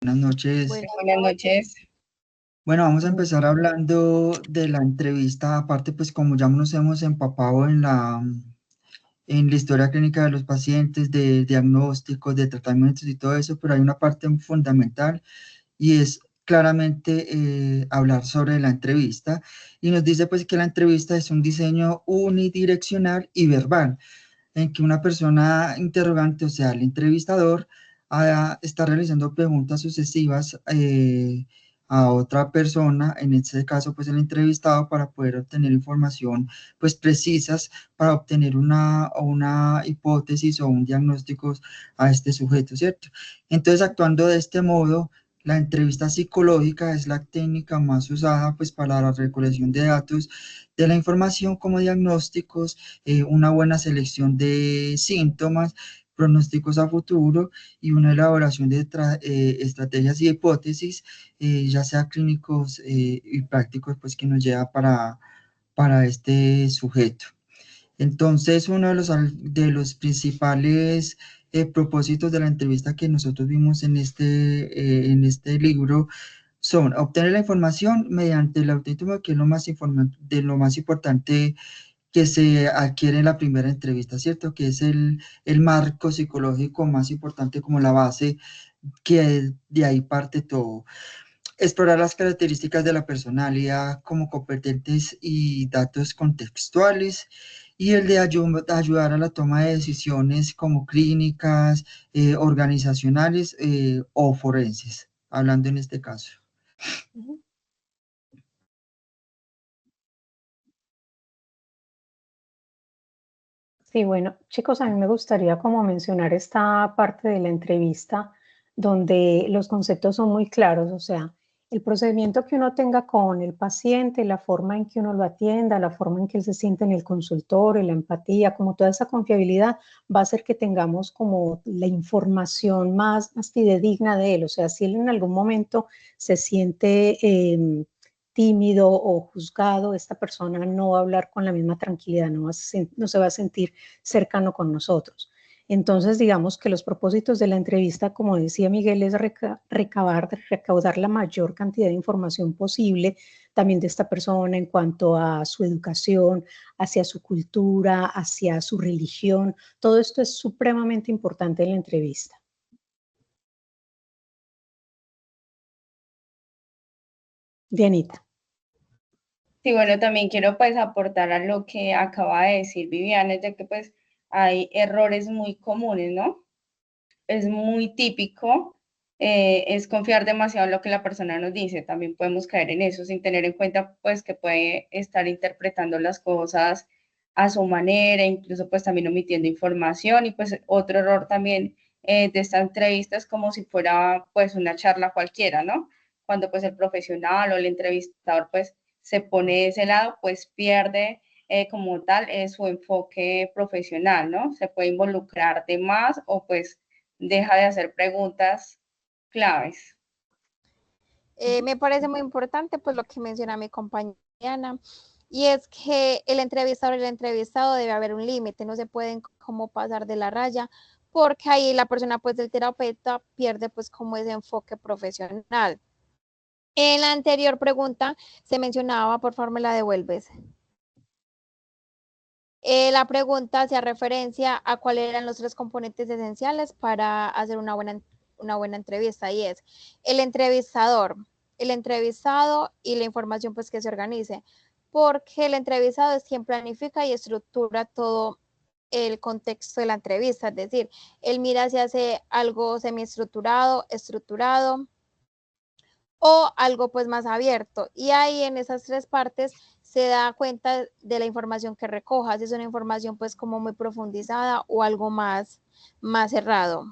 Buenas noches. Buenas Buenas noches. noches. Bueno, vamos a empezar hablando de la entrevista. Aparte, pues como ya nos hemos empapado en la historia clínica de los pacientes, de diagnósticos, de tratamientos y todo eso, pero hay una parte fundamental y es claramente hablar sobre la entrevista. Y nos dice pues que la entrevista es un diseño unidireccional y verbal, en que una persona interrogante, o sea, el entrevistador, está realizando preguntas sucesivas a otra persona, en este caso, pues el entrevistado, para poder obtener información, pues precisas, para obtener una hipótesis o un diagnóstico a este sujeto, ¿cierto? Entonces, actuando de este modo, la entrevista psicológica es la técnica más usada, pues, para la recolección de datos de la información como diagnósticos, una buena selección de síntomas, pronósticos a futuro y una elaboración de estrategias y hipótesis, ya sea clínicos y prácticos, pues que nos lleva para este sujeto. Entonces, uno de los principales propósitos de la entrevista que nosotros vimos en este libro son obtener la información mediante el auténtico, que es de lo más importante que se adquiere en la primera entrevista, ¿cierto? Que es el marco psicológico más importante, como la base, que de ahí parte todo. Explorar las características de la personalidad como competentes y datos contextuales, y el de ayudar a la toma de decisiones como clínicas, organizacionales o forenses, hablando en este caso. Ujú. Sí, bueno, chicos, a mí me gustaría como mencionar esta parte de la entrevista donde los conceptos son muy claros, o sea, el procedimiento que uno tenga con el paciente, la forma en que uno lo atienda, la forma en que él se siente en el consultorio, la empatía, como toda esa confiabilidad va a hacer que tengamos como la información más fidedigna de él, o sea, si él en algún momento se siente tímido o juzgado, esta persona no va a hablar con la misma tranquilidad, no se va a sentir cercano con nosotros. Entonces, digamos que los propósitos de la entrevista, como decía Miguel, es recaudar la mayor cantidad de información posible también de esta persona en cuanto a su educación, hacia su cultura, hacia su religión. Todo esto es supremamente importante en la entrevista. Dianita. Sí, bueno, también quiero pues aportar a lo que acaba de decir Viviana, es de que pues hay errores muy comunes, ¿no? Es muy típico, es confiar demasiado en lo que la persona nos dice. También podemos caer en eso sin tener en cuenta pues que puede estar interpretando las cosas a su manera, incluso pues también omitiendo información. Y pues otro error también de esta entrevista es como si fuera pues una charla cualquiera, ¿no? Cuando pues el profesional o el entrevistador pues se pone de ese lado, pues pierde como tal su enfoque profesional, ¿no? Se puede involucrar de más o pues deja de hacer preguntas claves. Me parece muy importante pues lo que menciona mi compañera Ana, y es que el entrevistador y el entrevistado debe haber un límite, no se pueden como pasar de la raya, porque ahí la persona pues del terapeuta pierde pues como ese enfoque profesional. En la anterior pregunta se mencionaba, por favor me la devuelves. La pregunta hacía referencia a cuáles eran los tres componentes esenciales para hacer una buena entrevista, y es el entrevistador, el entrevistado y la información pues que se organice, porque el entrevistado es quien planifica y estructura todo el contexto de la entrevista, es decir, él mira si hace algo semiestructurado, estructurado o algo pues más abierto. Y ahí en esas tres partes se da cuenta de la información que recoja, si es una información pues como muy profundizada o algo más cerrado.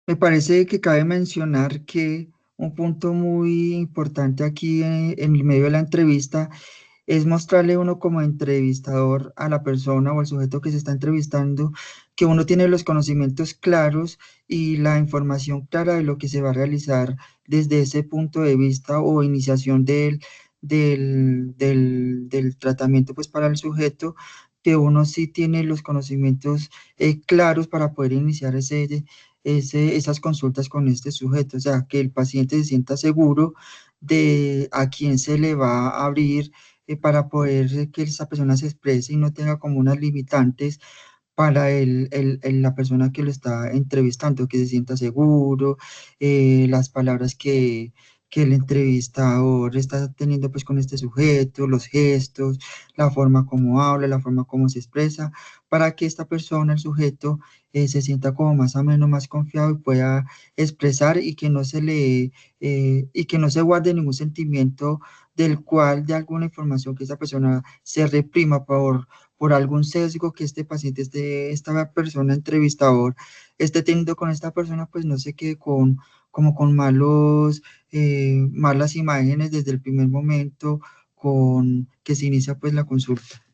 Me parece que cabe mencionar que un punto muy importante aquí en el medio de la entrevista es mostrarle uno como entrevistador a la persona o al sujeto que se está entrevistando, que uno tiene los conocimientos claros y la información clara de lo que se va a realizar desde ese punto de vista o iniciación del tratamiento pues para el sujeto, que uno sí tiene los conocimientos claros para poder iniciar esas consultas con este sujeto, o sea, que el paciente se sienta seguro de a quién se le va a abrir para poder que esa persona se exprese y no tenga como unas limitantes para la persona que lo está entrevistando, que se sienta seguro, las palabras que el entrevistador está teniendo pues con este sujeto, los gestos, la forma como habla, la forma como se expresa, para que esta persona, el sujeto, se sienta como más ameno, más confiado y pueda expresar y que no se y que no se guarde ningún sentimiento del cual de alguna información que esa persona se reprima por algún sesgo que este paciente, esta persona entrevistador esté teniendo con esta persona, pues no se quede como con malas imágenes desde el primer momento con que se inicia pues la consulta.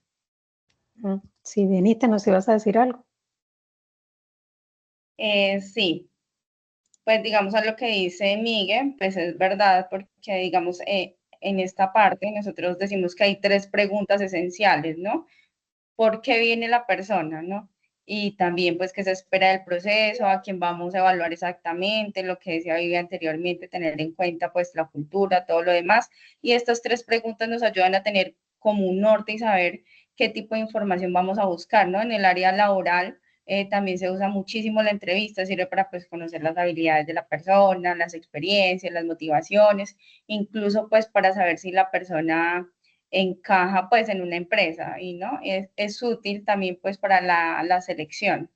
Sí, Dianita, ¿nos ibas a decir algo? Sí, pues digamos a lo que dice Miguel, pues es verdad, porque digamos en esta parte nosotros decimos que hay tres preguntas esenciales, ¿no? ¿Por qué viene la persona, no? Y también pues qué se espera del proceso, a quién vamos a evaluar exactamente, lo que decía Vivi anteriormente, tener en cuenta pues la cultura, todo lo demás. Y estas tres preguntas nos ayudan a tener como un norte y saber qué tipo de información vamos a buscar, ¿no? En el área laboral también se usa muchísimo la entrevista, sirve para pues conocer las habilidades de la persona, las experiencias, las motivaciones, incluso pues para saber si la persona encaja pues en una empresa y no es útil también pues para la selección.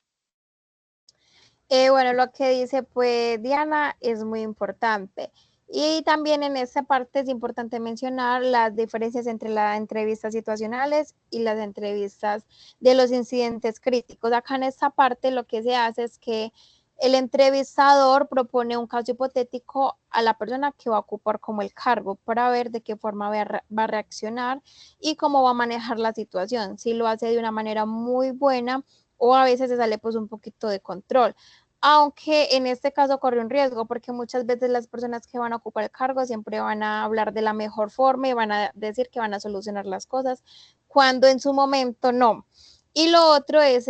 Bueno, lo que dice pues Diana es muy importante. Y también en esta parte es importante mencionar las diferencias entre las entrevistas situacionales y las entrevistas de los incidentes críticos. Acá en esta parte lo que se hace es que el entrevistador propone un caso hipotético a la persona que va a ocupar como el cargo para ver de qué forma va a reaccionar y cómo va a manejar la situación. Si lo hace de una manera muy buena o a veces se sale pues un poquito de control. Aunque en este caso corre un riesgo porque muchas veces las personas que van a ocupar el cargo siempre van a hablar de la mejor forma y van a decir que van a solucionar las cosas, cuando en su momento no. Y lo otro es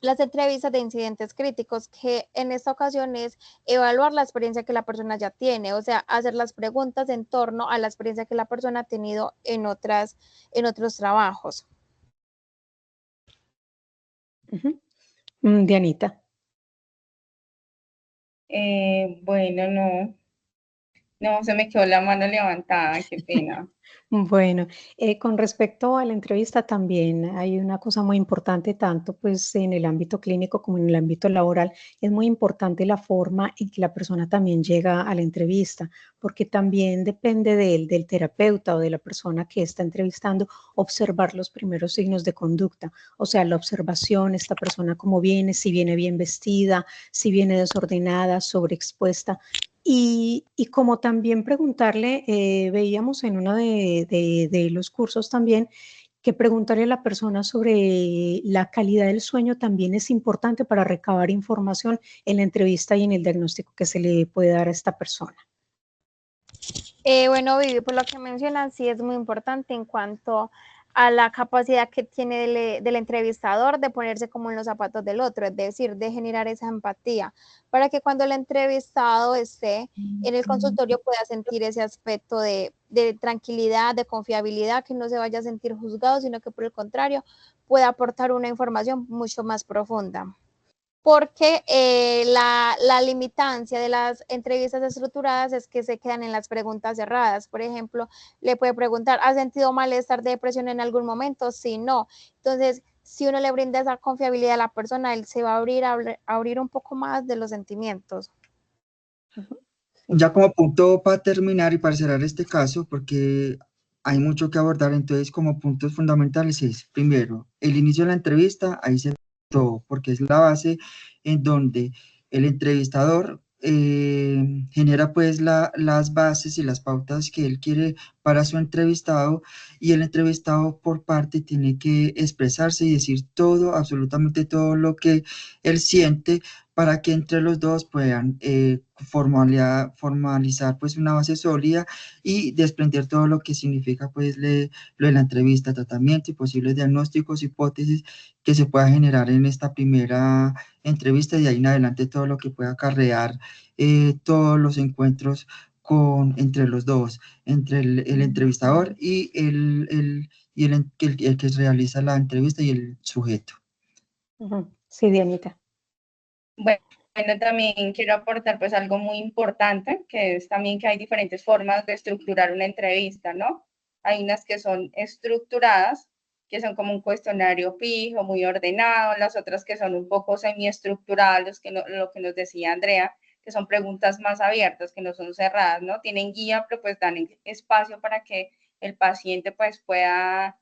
las entrevistas de incidentes críticos, que en esta ocasión es evaluar la experiencia que la persona ya tiene, o sea, hacer las preguntas en torno a la experiencia que la persona ha tenido en otros trabajos. Dianita. Bueno, no, se me quedó la mano levantada, qué pena. Bueno, con respecto a la entrevista también hay una cosa muy importante, tanto pues en el ámbito clínico como en el ámbito laboral. Es muy importante la forma en que la persona también llega a la entrevista, porque también depende del terapeuta o de la persona que está entrevistando observar los primeros signos de conducta. O sea, la observación, esta persona cómo viene, si viene bien vestida, si viene desordenada, sobreexpuesta. Y como también preguntarle, veíamos en uno de los cursos también, que preguntarle a la persona sobre la calidad del sueño también es importante para recabar información en la entrevista y en el diagnóstico que se le puede dar a esta persona. Bueno, Vivi, por lo que mencionan, sí es muy importante en cuanto a la capacidad que tiene del entrevistador de ponerse como en los zapatos del otro, es decir, de generar esa empatía, para que cuando el entrevistado esté en el consultorio pueda sentir ese aspecto de tranquilidad, de confiabilidad, que no se vaya a sentir juzgado, sino que por el contrario pueda aportar una información mucho más profunda. Porque la limitancia de las entrevistas estructuradas es que se quedan en las preguntas cerradas. Por ejemplo, le puede preguntar, ¿has sentido malestar de depresión en algún momento? Sí, no. Entonces, si uno le brinda esa confiabilidad a la persona, él se va a abrir un poco más de los sentimientos. Ya como punto para terminar y para cerrar este caso, porque hay mucho que abordar, entonces como puntos fundamentales es, primero, el inicio de la entrevista, ahí se todo, porque es la base en donde el entrevistador genera pues las bases y las pautas que él quiere para su entrevistado, y el entrevistado por parte tiene que expresarse y decir todo, absolutamente todo lo que él siente para que entre los dos puedan formalizar pues una base sólida y desprender todo lo que significa pues lo de la entrevista, tratamiento y posibles diagnósticos, hipótesis que se pueda generar en esta primera entrevista y de ahí en adelante todo lo que pueda acarrear todos los encuentros entre los dos, entre el entrevistador y el que realiza la entrevista y el sujeto. Sí, Dianita. Bueno, también quiero aportar pues algo muy importante, que es también que hay diferentes formas de estructurar una entrevista, ¿no? Hay unas que son estructuradas, que son como un cuestionario fijo, muy ordenado, las otras que son un poco semiestructuradas, lo que nos decía Andrea, que son preguntas más abiertas, que no son cerradas, ¿no? Tienen guía, pero pues dan espacio para que el paciente pues pueda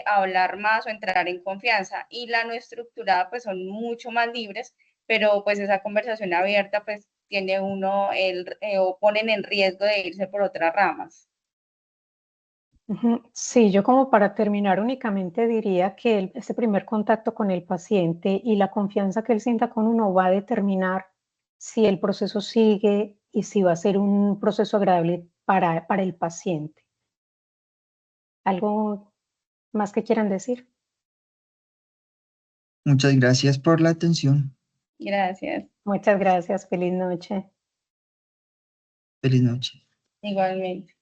hablar más o entrar en confianza. Y la no estructurada pues son mucho más libres, pero pues esa conversación abierta pues tiene uno o ponen en riesgo de irse por otras ramas. Sí, yo como para terminar únicamente diría que ese primer contacto con el paciente y la confianza que él sienta con uno va a determinar si el proceso sigue y si va a ser un proceso agradable para el paciente. ¿Algo más que quieran decir? Muchas gracias por la atención. Gracias. Muchas gracias. Feliz noche. Feliz noche. Igualmente.